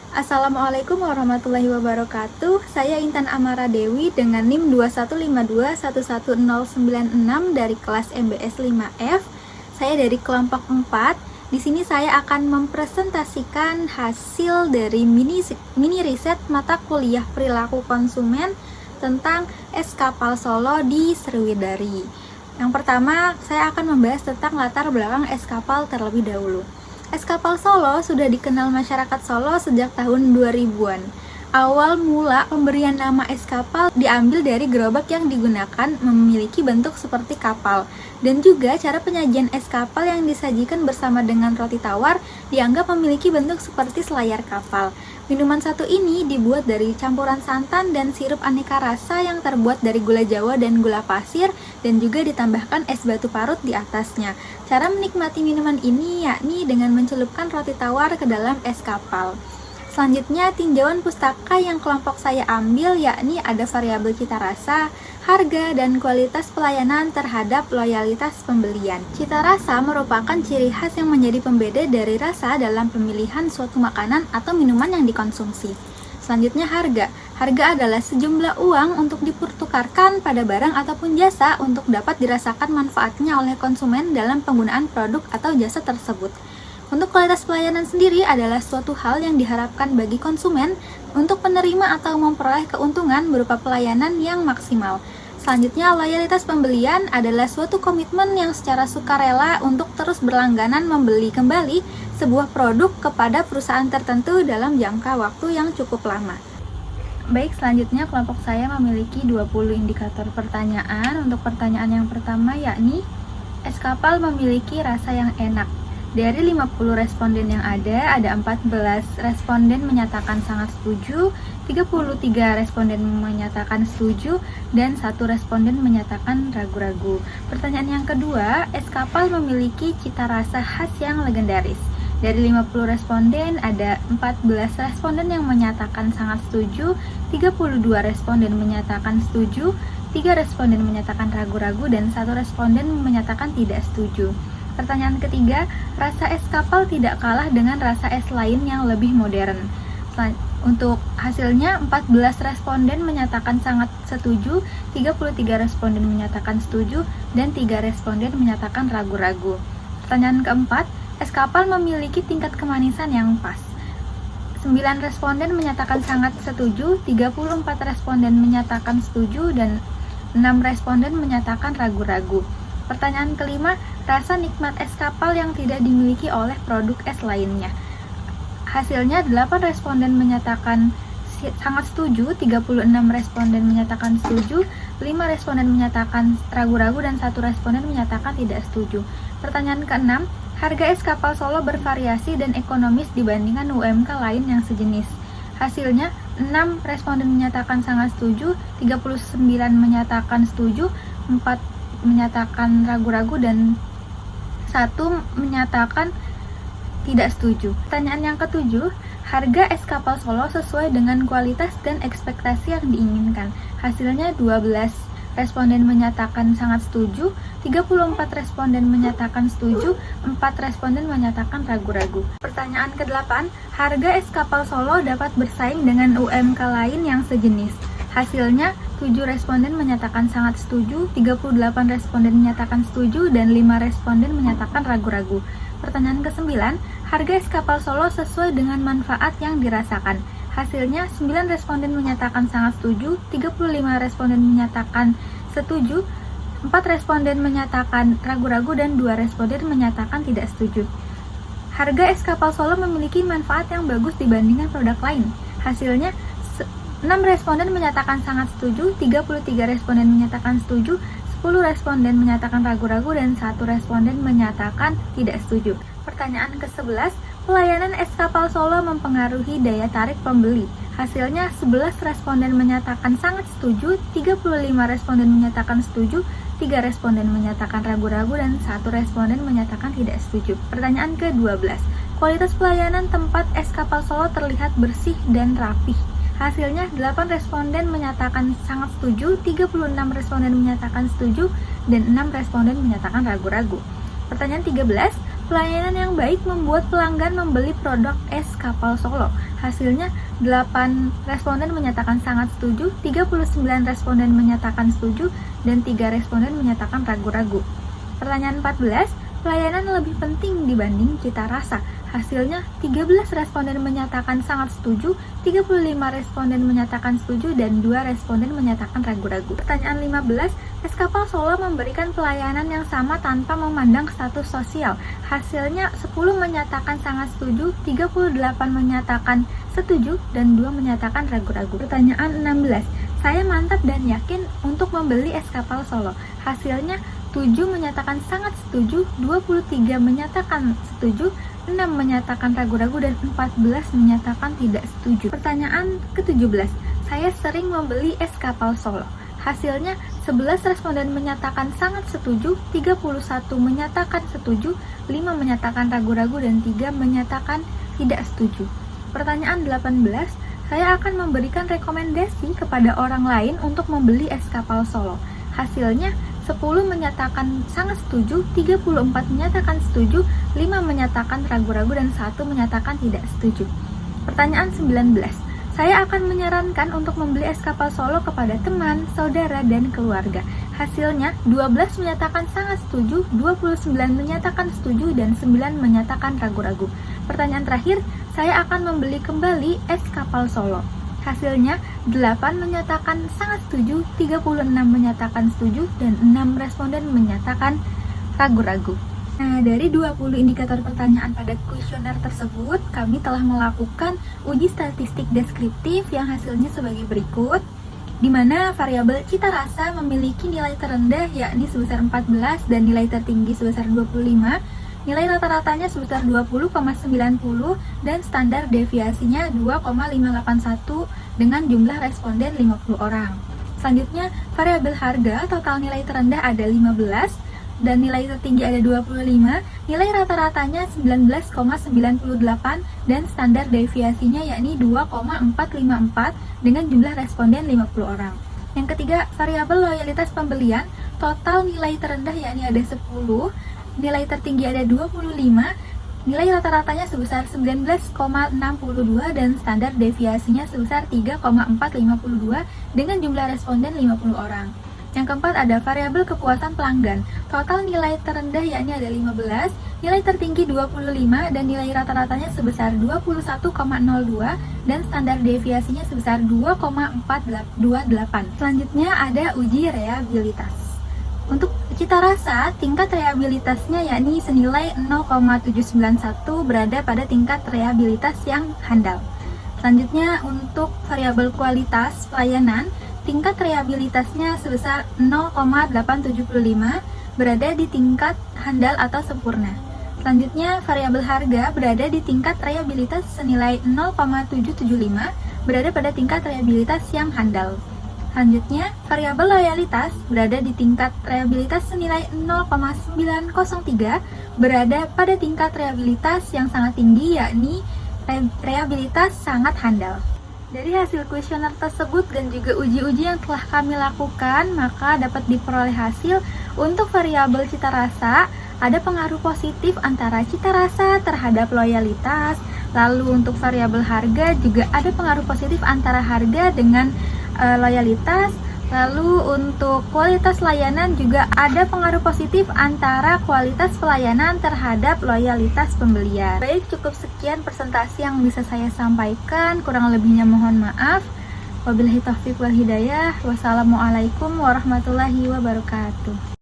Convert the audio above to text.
Assalamualaikum warahmatullahi wabarakatuh. Saya Intan Amara Dewi dengan NIM 215211096 dari kelas MBS 5F. Saya dari kelompok 4. Di sini saya akan mempresentasikan hasil dari mini riset mata kuliah perilaku konsumen tentang es kapal Solo di Sriwidari. Yang pertama, saya akan membahas tentang latar belakang es kapal terlebih dahulu. Es kapal Solo sudah dikenal masyarakat Solo sejak tahun 2000-an. Awal mula pemberian nama es kapal diambil dari gerobak yang digunakan memiliki bentuk seperti kapal. Dan juga cara penyajian es kapal yang disajikan bersama dengan roti tawar dianggap memiliki bentuk seperti selayar kapal. Minuman satu ini dibuat dari campuran santan dan sirup aneka rasa yang terbuat dari gula Jawa dan gula pasir dan juga ditambahkan es batu parut di atasnya. Cara menikmati minuman ini yakni dengan mencelupkan roti tawar ke dalam es kapal. Selanjutnya, tinjauan pustaka yang kelompok saya ambil yakni ada variabel cita rasa, harga, dan kualitas pelayanan terhadap loyalitas pembelian. Cita rasa merupakan ciri khas yang menjadi pembeda dari rasa dalam pemilihan suatu makanan atau minuman yang dikonsumsi. Selanjutnya, harga. Harga adalah sejumlah uang untuk dipertukarkan pada barang ataupun jasa untuk dapat dirasakan manfaatnya oleh konsumen dalam penggunaan produk atau jasa tersebut. Untuk kualitas pelayanan sendiri adalah suatu hal yang diharapkan bagi konsumen untuk menerima atau memperoleh keuntungan berupa pelayanan yang maksimal. Selanjutnya, loyalitas pembelian adalah suatu komitmen yang secara sukarela untuk terus berlangganan membeli kembali sebuah produk kepada perusahaan tertentu dalam jangka waktu yang cukup lama. Baik, selanjutnya kelompok saya memiliki 20 indikator pertanyaan. Untuk pertanyaan yang pertama yakni, es kapal memiliki rasa yang enak. Dari 50 responden yang ada 14 responden menyatakan sangat setuju, 33 responden menyatakan setuju, dan 1 responden menyatakan ragu-ragu. Pertanyaan yang kedua, es kapal memiliki cita rasa khas yang legendaris. Dari 50 responden, ada 14 responden yang menyatakan sangat setuju, 32 responden menyatakan setuju, 3 responden menyatakan ragu-ragu, dan 1 responden menyatakan tidak setuju. Pertanyaan ketiga, rasa es kapal tidak kalah dengan rasa es lain yang lebih modern. Untuk hasilnya, 14 responden menyatakan sangat setuju, 33 responden menyatakan setuju, dan 3 responden menyatakan ragu-ragu. Pertanyaan keempat, es kapal memiliki tingkat kemanisan yang pas. 9 responden menyatakan sangat setuju, 34 responden menyatakan setuju, dan 6 responden menyatakan ragu-ragu. Pertanyaan kelima, rasa nikmat es kapal yang tidak dimiliki oleh produk es lainnya. Hasilnya 8 responden menyatakan sangat setuju, 36 responden menyatakan setuju, 5 responden menyatakan ragu-ragu, dan 1 responden menyatakan tidak setuju. Pertanyaan keenam, harga es kapal Solo bervariasi dan ekonomis dibandingkan UMK lain yang sejenis. Hasilnya 6 responden menyatakan sangat setuju, 39 menyatakan setuju, 4 menyatakan ragu-ragu, dan 1 menyatakan tidak setuju. Pertanyaan yang ketujuh, harga es kapal Solo sesuai dengan kualitas dan ekspektasi yang diinginkan. Hasilnya 12 responden menyatakan sangat setuju, 34 responden menyatakan setuju, 4 responden menyatakan ragu-ragu. Pertanyaan ke-8, harga es kapal Solo dapat bersaing dengan UMK lain yang sejenis. Hasilnya 7 responden menyatakan sangat setuju, 38 responden menyatakan setuju, dan 5 responden menyatakan ragu-ragu. Pertanyaan ke-9, harga es kapal Solo sesuai dengan manfaat yang dirasakan. Hasilnya 9 responden menyatakan sangat setuju, 35 responden menyatakan setuju, 4 responden menyatakan ragu-ragu, dan 2 responden menyatakan tidak setuju. Harga es kapal Solo memiliki manfaat yang bagus dibandingkan produk lain. Hasilnya 6 responden menyatakan sangat setuju, 33 responden menyatakan setuju, 10 responden menyatakan ragu-ragu, dan 1 responden menyatakan tidak setuju. Pertanyaan ke-11, pelayanan es kapal Solo mempengaruhi daya tarik pembeli. Hasilnya 11 responden menyatakan sangat setuju, 35 responden menyatakan setuju, 3 responden menyatakan ragu-ragu, dan 1 responden menyatakan tidak setuju. Pertanyaan ke-12, kualitas pelayanan tempat es kapal Solo terlihat bersih dan rapih. Hasilnya 8 responden menyatakan sangat setuju, 36 responden menyatakan setuju, dan 6 responden menyatakan ragu-ragu. Pertanyaan 13, Pelayanan yang baik membuat pelanggan membeli produk es kapal Solo. Hasilnya 8 responden menyatakan sangat setuju, 39 responden menyatakan setuju, dan 3 responden menyatakan ragu-ragu. Pertanyaan 14, pelayanan lebih penting dibanding cita rasa. Hasilnya 13 responden menyatakan sangat setuju, 35 responden menyatakan setuju, dan 2 responden menyatakan ragu-ragu. Pertanyaan 15, es kapal Solo memberikan pelayanan yang sama tanpa memandang status sosial. Hasilnya 10 menyatakan sangat setuju, 38 menyatakan setuju, dan 2 menyatakan ragu-ragu. Pertanyaan 16, saya mantap dan yakin untuk membeli es kapal Solo. Hasilnya 7 menyatakan sangat setuju, 23 menyatakan setuju, 6 menyatakan ragu-ragu, dan 14 menyatakan tidak setuju. Pertanyaan ke-17, saya sering membeli es kapal Solo. Hasilnya 11 responden menyatakan sangat setuju, 31 menyatakan setuju, 5 menyatakan ragu-ragu, dan 3 menyatakan tidak setuju. Pertanyaan 18, saya akan memberikan rekomendasi kepada orang lain untuk membeli es kapal Solo. Hasilnya 10 menyatakan sangat setuju, 34 menyatakan setuju, 5 menyatakan ragu-ragu, dan 1 menyatakan tidak setuju. Pertanyaan 19, saya akan menyarankan untuk membeli es kapal Solo kepada teman, saudara, dan keluarga. Hasilnya 12 menyatakan sangat setuju, 29 menyatakan setuju, dan 9 menyatakan ragu-ragu. Pertanyaan terakhir, saya akan membeli kembali es kapal Solo. Hasilnya 8 menyatakan sangat setuju, 36 menyatakan setuju, dan 6 responden menyatakan ragu-ragu. Nah, dari 20 indikator pertanyaan pada kuesioner tersebut, kami telah melakukan uji statistik deskriptif yang hasilnya sebagai berikut, di mana variabel cita rasa memiliki nilai terendah yakni sebesar 14 dan nilai tertinggi sebesar 25, nilai rata-ratanya sebesar 20,90 dan standar deviasinya 2,581 dengan jumlah responden 50 orang. Selanjutnya, variabel harga total nilai terendah ada 15 dan nilai tertinggi ada 25, nilai rata-ratanya 19,98 dan standar deviasinya yakni 2,454 dengan jumlah responden 50 orang. Yang ketiga, variabel loyalitas pembelian total nilai terendah yakni ada 10, nilai tertinggi ada 25, nilai rata-ratanya sebesar 19,62 dan standar deviasinya sebesar 3,452 dengan jumlah responden 50 orang. Yang keempat ada variabel kepuasan pelanggan. Total nilai terendah yakni ada 15, nilai tertinggi 25 dan nilai rata-ratanya sebesar 21,02 dan standar deviasinya sebesar 2,428. Selanjutnya ada uji reabilitas. Untuk cita rasa, tingkat reabilitasnya yakni senilai 0,791 berada pada tingkat reabilitas yang handal. Selanjutnya untuk variabel kualitas pelayanan, tingkat reabilitasnya sebesar 0,875 berada di tingkat handal atau sempurna. Selanjutnya variabel harga berada di tingkat reabilitas senilai 0,775 berada pada tingkat reabilitas yang handal. Selanjutnya, variabel loyalitas berada di tingkat reabilitas senilai 0,903 berada pada tingkat reabilitas yang sangat tinggi yakni reabilitas sangat handal. Dari hasil kuesioner tersebut dan juga uji-uji yang telah kami lakukan, maka dapat diperoleh hasil untuk variabel cita rasa ada pengaruh positif antara cita rasa terhadap loyalitas. Lalu untuk variabel harga juga ada pengaruh positif antara harga dengan loyalitas. Lalu untuk kualitas layanan juga ada pengaruh positif antara kualitas pelayanan terhadap loyalitas pembelian. Baik, cukup sekian presentasi yang bisa saya sampaikan. Kurang lebihnya mohon maaf. Wabillahi taufiq wal hidayah. Wassalamualaikum warahmatullahi wabarakatuh.